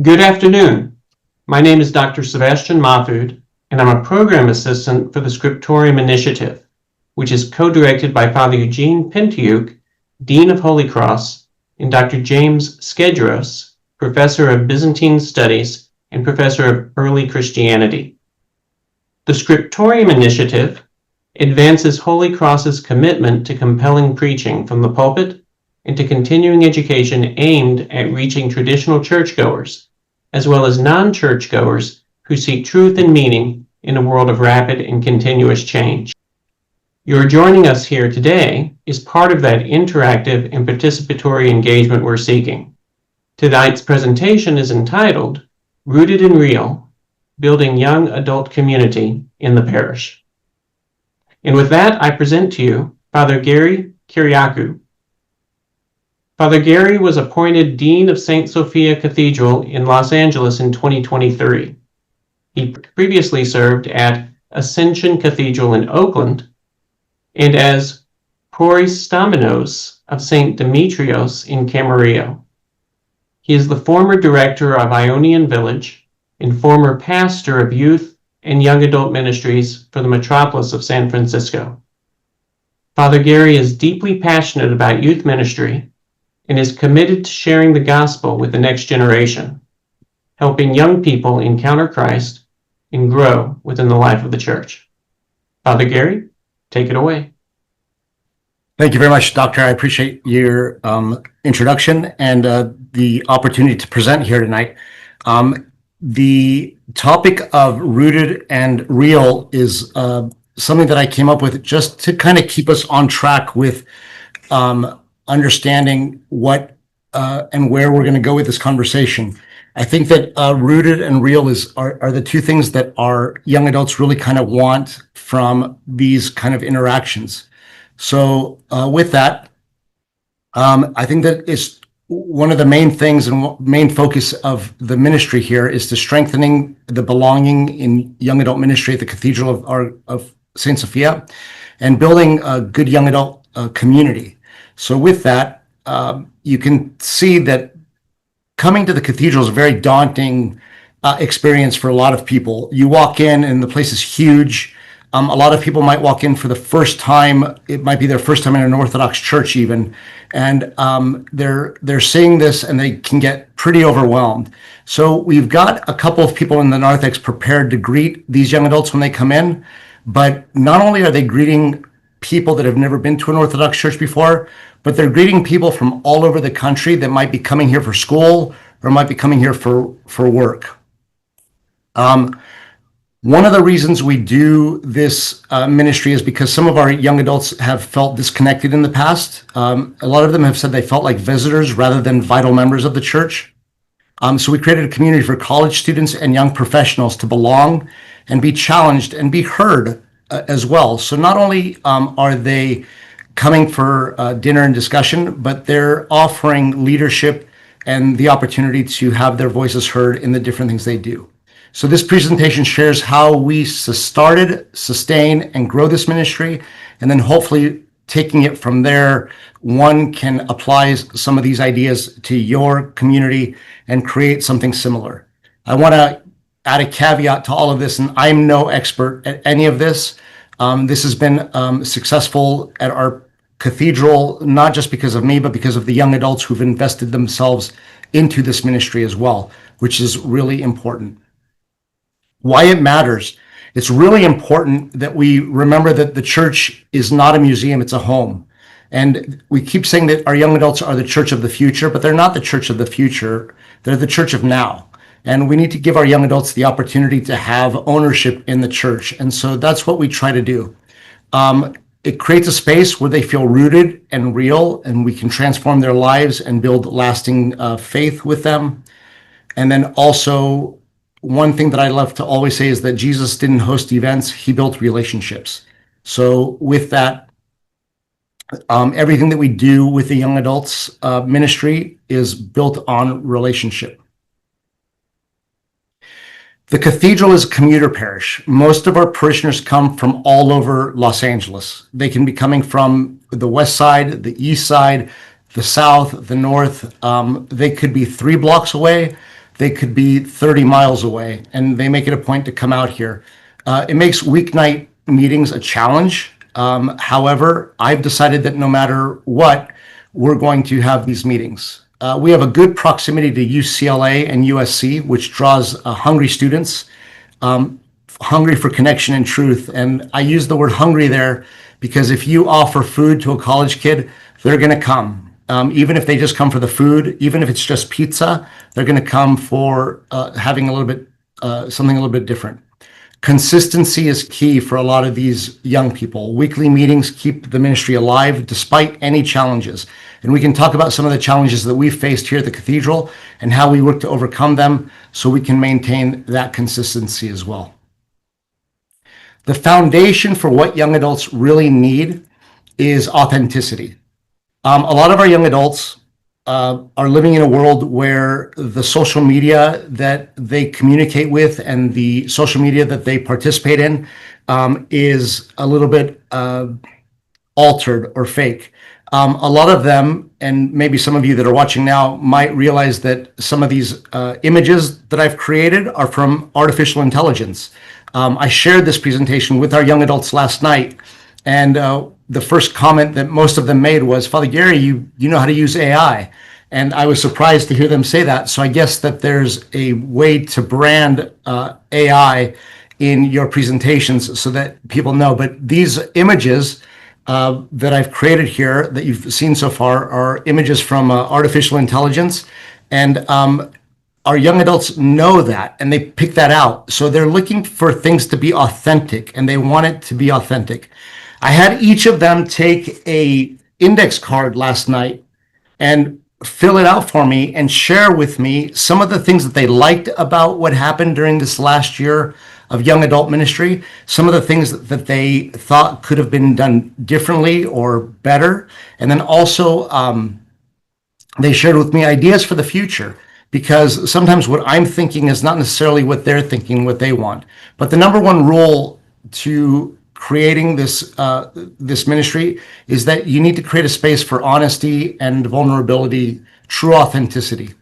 Good afternoon. My name is Dr. Sebastian Mahfood, and I'm a program assistant for the Scriptorium initiative, which is co-directed by Father Eugene Pentiuk, Dean of Holy Cross, and Dr. James Skedros, Professor of Byzantine Studies and Professor of Early Christianity. The Scriptorium initiative advances Holy Cross's commitment to compelling preaching from the pulpit and to continuing education aimed at reaching traditional churchgoers, as well as non-churchgoers who seek truth and meaning in a world of rapid and continuous change. Your joining us here today is part of that interactive and participatory engagement we're seeking. Tonight's presentation is entitled, Rooted and Real, Building Young Adult Community in the Parish. And with that, I present to you Father Gary Kyriacou. Father Gary was appointed Dean of Saint Sophia Cathedral in Los Angeles in 2023. He previously served at Ascension Cathedral in Oakland and as Proistamenos of Saint Demetrios in Camarillo. He is the former Director of Ionian Village and former pastor of youth and young adult ministries for the Metropolis of San Francisco. Father Gary is deeply passionate about youth ministry and is committed to sharing the gospel with the next generation, helping young people encounter Christ and grow within the life of the church. Father Gary, take it away. Thank you very much, Doctor. I appreciate your introduction and the opportunity to present here tonight. The topic of rooted and real is something that I came up with just to kind of keep us on track with understanding what and where we're going to go with this conversation. I think that rooted and real are the two things that our young adults really kind of want from these kind of interactions. So with that, I think that it's one of the main things and main focus of the ministry here is to strengthening the belonging in young adult ministry at the Cathedral of Saint Sophia and building a good young adult community. So with that, you can see that coming to the cathedral is a very daunting experience for a lot of people. You walk in and the place is huge. A lot of people might walk in for the first time. It might be their first time in an Orthodox church even. And they're seeing this and they can get pretty overwhelmed. So we've got a couple of people in the narthex prepared to greet these young adults when they come in. But not only are they greeting people that have never been to an Orthodox church before, but they're greeting people from all over the country that might be coming here for school or might be coming here for work. One of the reasons we do this ministry is because some of our young adults have felt disconnected in the past. A lot of them have said they felt like visitors rather than vital members of the church. So we created a community for college students and young professionals to belong and be challenged and be heard as well. So not only are they coming for dinner and discussion, but they're offering leadership and the opportunity to have their voices heard in the different things they do. So this presentation shares how we started, sustain, and grow this ministry, and then hopefully taking it from there, one can apply some of these ideas to your community and create something similar. I want to add a caveat to all of this, and I'm no expert at any of this. This has been successful at our cathedral, not just because of me, but because of the young adults who've invested themselves into this ministry as well, which is really important. Why it matters. It's really important that we remember that the church is not a museum, it's a home. And we keep saying that our young adults are the church of the future, but they're not the church of the future. They're the church of now. And we need to give our young adults the opportunity to have ownership in the church. And so that's what we try to do. It creates a space where they feel rooted and real, and we can transform their lives and build lasting faith with them. And then also, one thing that I love to always say is that Jesus didn't host events, he built relationships. So with that, everything that we do with the young adults ministry is built on relationship. The cathedral is a commuter parish. Most of our parishioners come from all over Los Angeles. They can be coming from the west side, the east side, the south, the north. They could be 3 blocks away. they could be 30 miles away, and they make it a point to come out here. It makes weeknight meetings a challenge. However, I've decided that no matter what, we're going to have these meetings. We have a good proximity to UCLA and USC, which draws hungry students, hungry for connection and truth. And I use the word hungry there because if you offer food to a college kid, they're going to come. Even if they just come for the food, even if it's just pizza, they're going to come for having a little bit, something a little bit different. Consistency is key for a lot of these young people. Weekly meetings keep the ministry alive despite any challenges. And we can talk about some of the challenges that we've faced here at the cathedral and how we work to overcome them so we can maintain that consistency as well. The foundation for what young adults really need is authenticity. A lot of our young adults are living in a world where the social media that they communicate with and the social media that they participate in is a little bit altered or fake. A lot of them, and maybe some of you that are watching now might realize that some of these images that I've created are from artificial intelligence. I shared this presentation with our young adults last night, and the first comment that most of them made was, Father Gary, you know how to use AI. And I was surprised to hear them say that. So I guess that there's a way to brand AI in your presentations so that people know. But these images that I've created here that you've seen so far are images from artificial intelligence. And our young adults know that and they pick that out. So they're looking for things to be authentic and they want it to be authentic. I had each of them take a index card last night and fill it out for me and share with me some of the things that they liked about what happened during this last year of young adult ministry, some of the things that they thought could have been done differently or better. And then also they shared with me ideas for the future, because sometimes what I'm thinking is not necessarily what they're thinking, what they want. But the number one rule to creating this this ministry is that you need to create a space for honesty and vulnerability, true authenticity.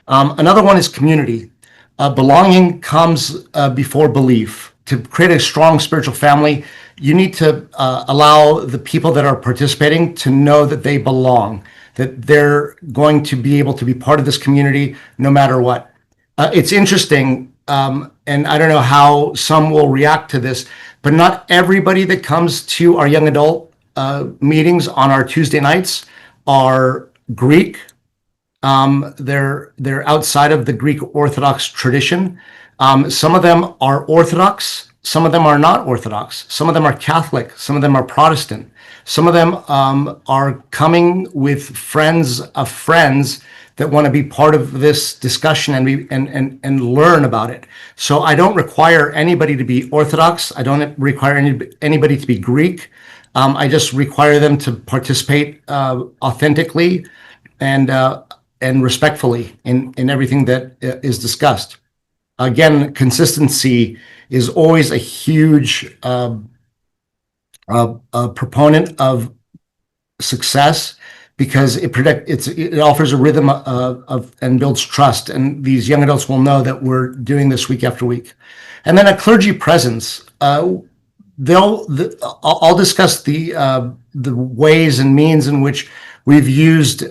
Another one is community. Belonging comes before belief. To create a strong spiritual family, you need to allow the people that are participating to know that they belong, that they're going to be able to be part of this community no matter what. It's interesting, and I don't know how some will react to this, but not everybody that comes to our young adult meetings on our Tuesday nights are Greek. They're outside of the Greek Orthodox tradition. Some of them are Orthodox. Some of them are not Orthodox. Some of them are Catholic. Some of them are Protestant. Some of them are coming with friends of friends that want to be part of this discussion and learn about it. So I don't require anybody to be Orthodox. I don't require anybody to be Greek. I just require them to participate authentically and respectfully in everything that is discussed. Again, consistency is always a huge proponent of success, because it offers a rhythm of and builds trust, and these young adults will know that we're doing this week after week. And then a clergy presence. I'll discuss the ways and means in which we've used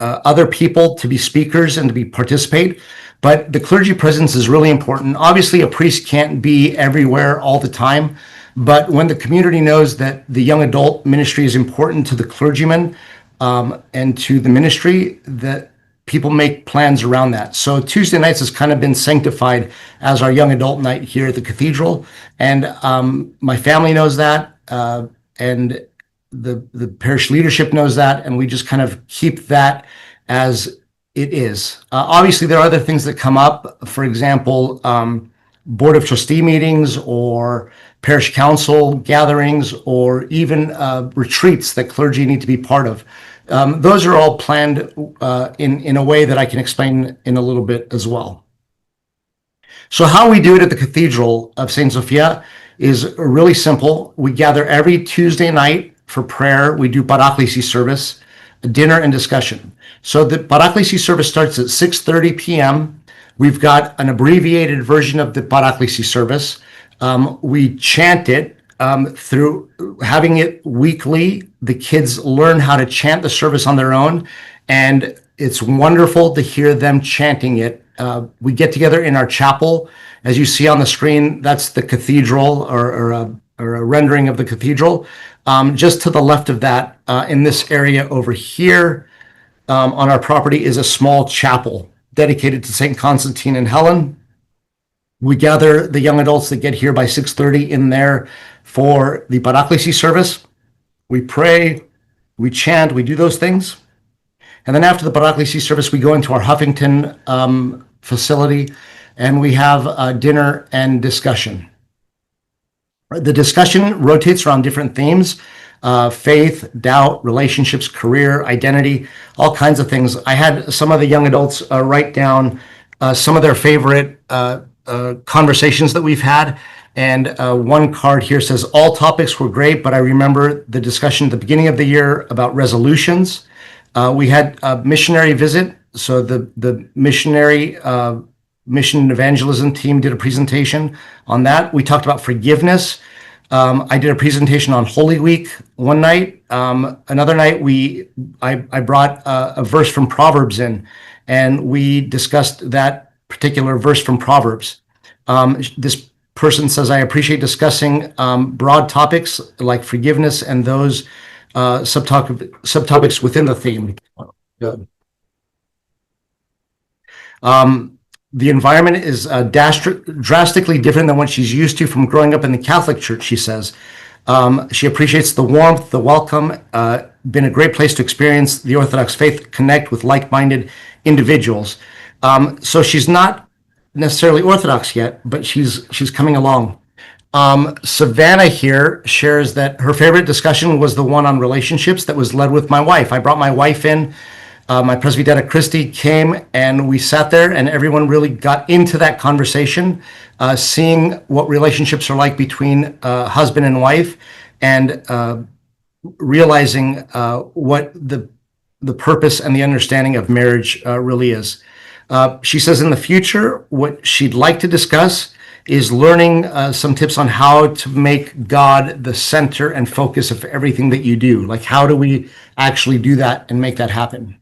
other people to be speakers and to participate, but the clergy presence is really important. Obviously, a priest can't be everywhere all the time, but when the community knows that the young adult ministry is important to the clergyman and to the ministry, that people make plans around that. So Tuesday nights has kind of been sanctified as our young adult night here at the cathedral, and my family knows that, and the parish leadership knows that, and we just kind of keep that as it is. Obviously, there are other things that come up. For example, board of trustee meetings or parish council gatherings, or even retreats that clergy need to be part of. Those are all planned in a way that I can explain in a little bit as well. So how we do it at the Cathedral of Saint Sophia is really simple. We gather every Tuesday night for prayer. We do Paraklesis service, a dinner and discussion. So the Paraklesis service starts at 6:30 p.m. We've got an abbreviated version of the Paraklesis service. We chant it through having it weekly. The kids learn how to chant the service on their own, and it's wonderful to hear them chanting it. We get together in our chapel. As you see on the screen, that's the cathedral, or a rendering of the cathedral. Just to the left of that, in this area over here, on our property, is a small chapel dedicated to St. Constantine and Helen. We gather the young adults that get here by 6:30 in there for the Paraklesis service. We pray, we chant, we do those things. And then after the Paraklesis service, we go into our Huffington facility, and we have dinner and discussion. The discussion rotates around different themes: faith, doubt, relationships, career, identity, all kinds of things. I had some of the young adults write down some of their favorite conversations that we've had. And one card here says, all topics were great, but I remember the discussion at the beginning of the year about resolutions. We had a missionary visit. So the missionary mission and evangelism team did a presentation on that. We talked about forgiveness. I did a presentation on Holy Week one night. Another night, I brought a verse from Proverbs in, and we discussed that particular verse from Proverbs. This person says, I appreciate discussing broad topics like forgiveness and those subtopics within the theme. Good. The environment is drastically different than what she's used to from growing up in the Catholic Church, she says. She appreciates the warmth, the welcome, been a great place to experience the Orthodox faith, connect with like-minded individuals. So she's not necessarily Orthodox yet, but she's coming along. Savannah here shares that her favorite discussion was the one on relationships that was led with my wife. I brought my wife in. My Presbytera Christi came, and we sat there, and everyone really got into that conversation, seeing what relationships are like between husband and wife, and realizing what the purpose and the understanding of marriage really is. She says in the future, what she'd like to discuss is learning some tips on how to make God the center and focus of everything that you do. Like, how do we actually do that and make that happen?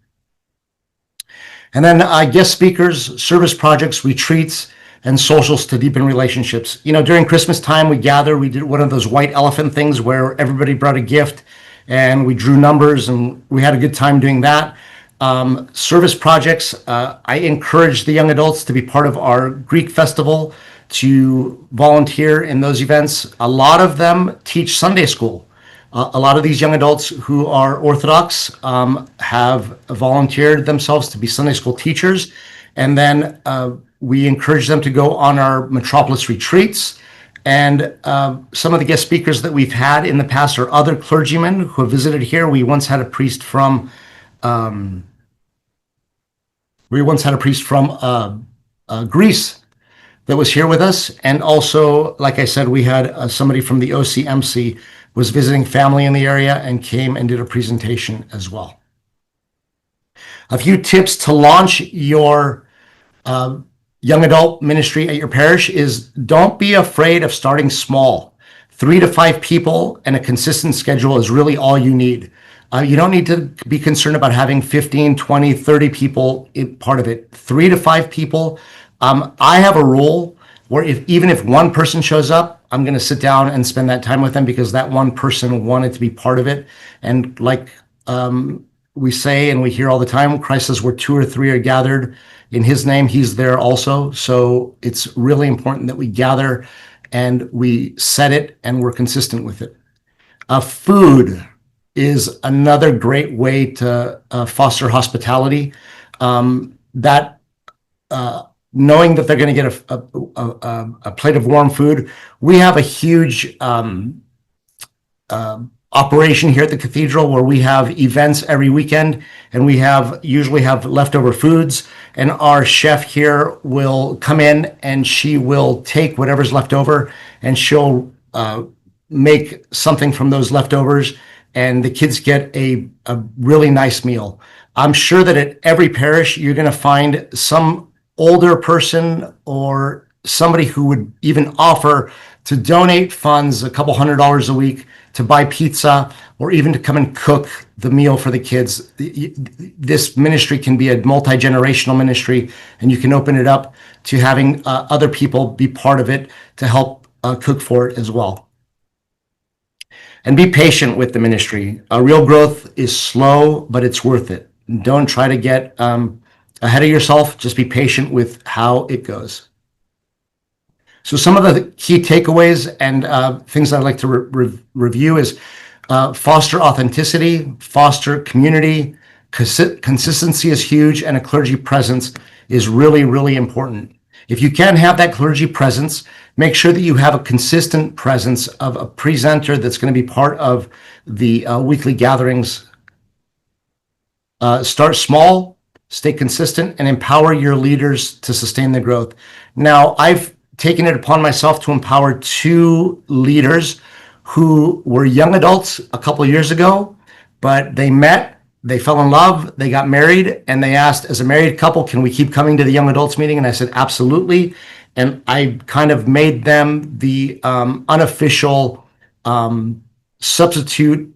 And then guest speakers, service projects, retreats, and socials to deepen relationships. You know, during Christmas time, we did one of those white elephant things where everybody brought a gift and we drew numbers, and we had a good time doing that. Service projects, I encourage the young adults to be part of our Greek festival, to volunteer in those events. A lot of them teach Sunday school. A lot of these young adults who are Orthodox have volunteered themselves to be Sunday school teachers. And then we encourage them to go on our Metropolis retreats. And some of the guest speakers that we've had in the past are other clergymen who have visited here. We once had a priest from Greece that was here with us. And also, like I said, we had somebody from the OCMC was visiting family in the area and came and did a presentation as well. A few tips to launch your young adult ministry at your parish is, don't be afraid of starting small. 3 to 5 people and a consistent schedule is really all you need. You don't need to be concerned about having 15, 20, 30 people in part of it. 3 to 5 people. I have a rule where even if one person shows up, I'm going to sit down and spend that time with them because that one person wanted to be part of it. And like we say and we hear all the time, Christ says where 2 or 3 are gathered in his name, he's there also. So it's really important that we gather and we set it and we're consistent with it. Food is another great way to foster hospitality. Knowing that they're going to get a plate of warm food. We have a huge operation here at the cathedral where we have events every weekend, and we usually have leftover foods, and our chef here will come in and she will take whatever's left over and she'll make something from those leftovers, and the kids get a really nice meal. I'm sure that at every parish you're going to find some older person or somebody who would even offer to donate funds, a couple $100 a week, to buy pizza or even to come and cook the meal for the kids. This ministry can be a multi-generational ministry, and you can open it up to having other people be part of it to help cook for it as well. And be patient with the ministry. Real growth is slow, but it's worth it. Don't try to get ahead of yourself. Just be patient with how it goes. So some of the key takeaways and things I'd like to review is foster authenticity, foster community, consistency is huge, and a clergy presence is really, really important. If you can't have that clergy presence, make sure that you have a consistent presence of a presenter that's going to be part of the weekly gatherings. Start small, stay consistent, and empower your leaders to sustain the growth. Now, I've taken it upon myself to empower 2 leaders who were young adults a couple of years ago, but they met, they fell in love, they got married, and they asked, as a married couple, can we keep coming to the young adults meeting? And I said, absolutely. And I kind of made them the unofficial substitute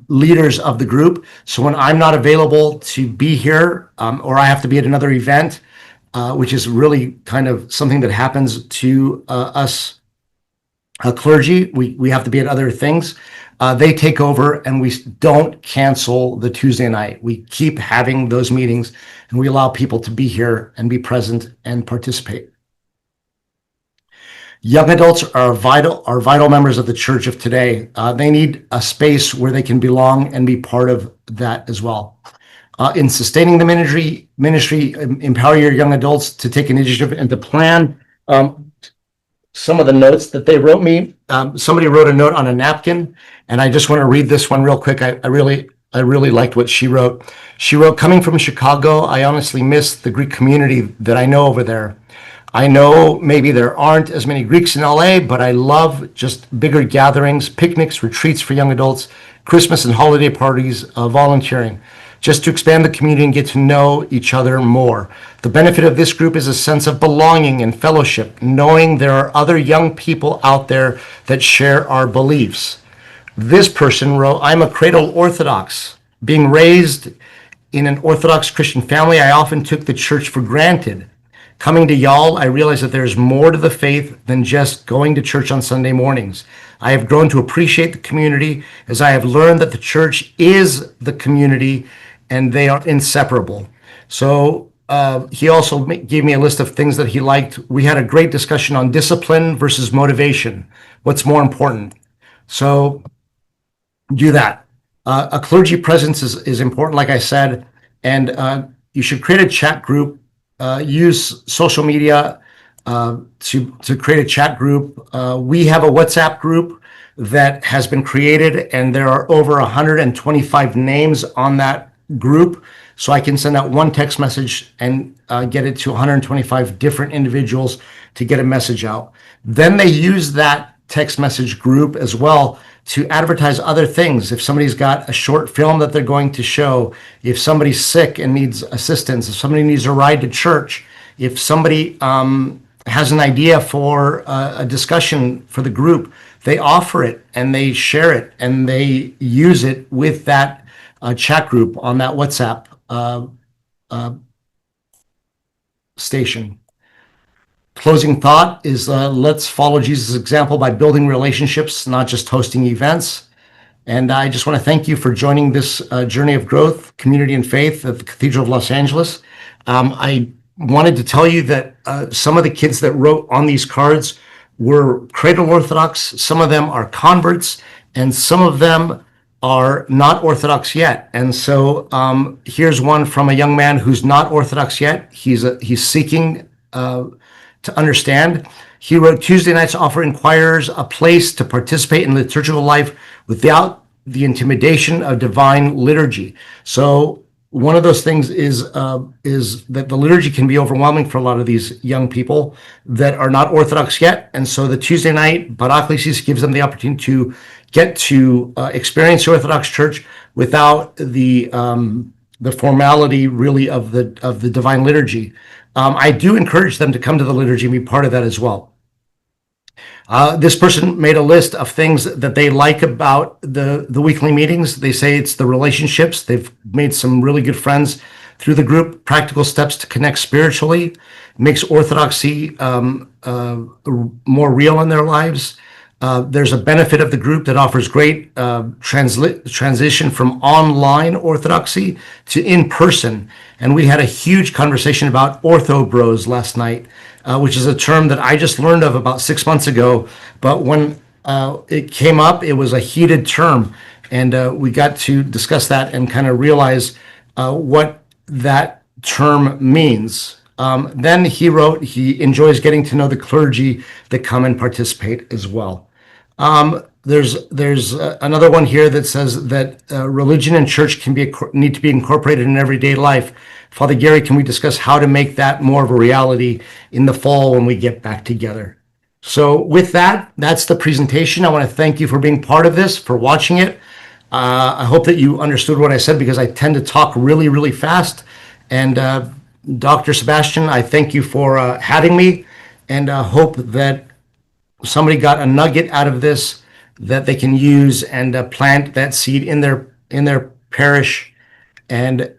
leaders of the group. So when I'm not available to be here or I have to be at another event, which is really kind of something that happens to us clergy. We have to be at other things. They take over, and we don't cancel the Tuesday night. We keep having those meetings, and we allow people to be here and be present and participate. Young adults are vital members of the church of today. They need a space where they can belong and be part of that as well. In sustaining the ministry, empower your young adults to take initiative and to plan. Some of the notes that they wrote me, somebody wrote a note on a napkin, and I just want to read this one real quick. I really liked what she wrote. She wrote, coming from Chicago, I honestly miss the Greek community that I know over there. I know maybe there aren't as many Greeks in LA, but I love just bigger gatherings, picnics, retreats for young adults, Christmas and holiday parties, volunteering, just to expand the community and get to know each other more. The benefit of this group is a sense of belonging and fellowship, knowing there are other young people out there that share our beliefs. This person wrote, I'm a cradle Orthodox. Being raised in an Orthodox Christian family, I often took the church for granted. Coming to y'all, I realized that there's more to the faith than just going to church on Sunday mornings. I have grown to appreciate the community as I have learned that the church is the community and they are inseparable. So he also gave me a list of things that he liked. We had a great discussion on discipline versus motivation. What's more important? So do that. A clergy presence is important, like I said, and you should create a chat group. Use social media to create a chat group. We have a WhatsApp group that has been created, and there are over 125 names on that group. So I can send out one text message and get it to 125 different individuals to get a message out. Then they use that text message group as well to advertise other things. If somebody's got a short film that they're going to show, if somebody's sick and needs assistance, if somebody needs a ride to church, if somebody has an idea for a discussion for the group, they offer it and they share it and they use it with that chat group on that WhatsApp station. Closing thought is let's follow Jesus' example by building relationships, not just hosting events. And I just want to thank you for joining this journey of growth, community, and faith at the Cathedral of Los Angeles. I wanted to tell you that some of the kids that wrote on these cards were cradle Orthodox. Some of them are converts, and some of them are not Orthodox yet. And so here's one from a young man who's not Orthodox yet. He's seeking to understand. He wrote, Tuesday nights offer inquirers a place to participate in liturgical life without the intimidation of divine liturgy. So one of those things is that the liturgy can be overwhelming for a lot of these young people that are not Orthodox yet. And so the Tuesday night Paraklesis gives them the opportunity to get to experience the Orthodox Church without the formality really of the divine liturgy. I do encourage them to come to the liturgy and be part of that as well. This person made a list of things that they like about the weekly meetings. They say it's the relationships. They've made some really good friends through the group, practical steps to connect spiritually, makes orthodoxy more real in their lives. There's a benefit of the group that offers great transition from online orthodoxy to in-person. And we had a huge conversation about ortho bros last night, which is a term that I just learned of about 6 months ago. But when it came up, it was a heated term. And we got to discuss that and kind of realize what that term means. Then he wrote he enjoys getting to know the clergy that come and participate as well. There's another one here that says that religion and church need to be incorporated in everyday life. Father Gary, can we discuss how to make that more of a reality in the fall when we get back together? So with that, that's the presentation. I want to thank you for being part of this, for watching it. I hope that you understood what I said, because I tend to talk really, really fast. And Dr. Sebastian, I thank you for having me, and hope that somebody got a nugget out of this that they can use and plant that seed in their parish, and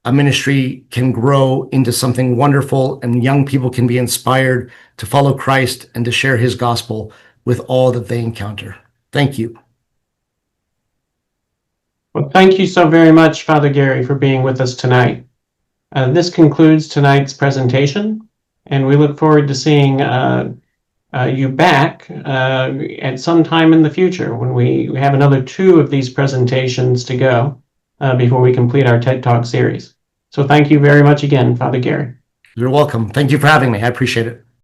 a ministry can grow into something wonderful, and young people can be inspired to follow Christ and to share his gospel with all that they encounter. Thank you. Well, thank you so very much, Father Gary, for being with us tonight. This concludes tonight's presentation, and we look forward to seeing you back at some time in the future when we have another 2 of these presentations to go before we complete our TED Talk series. So thank you very much again, Father Gary. You're welcome. Thank you for having me. I appreciate it.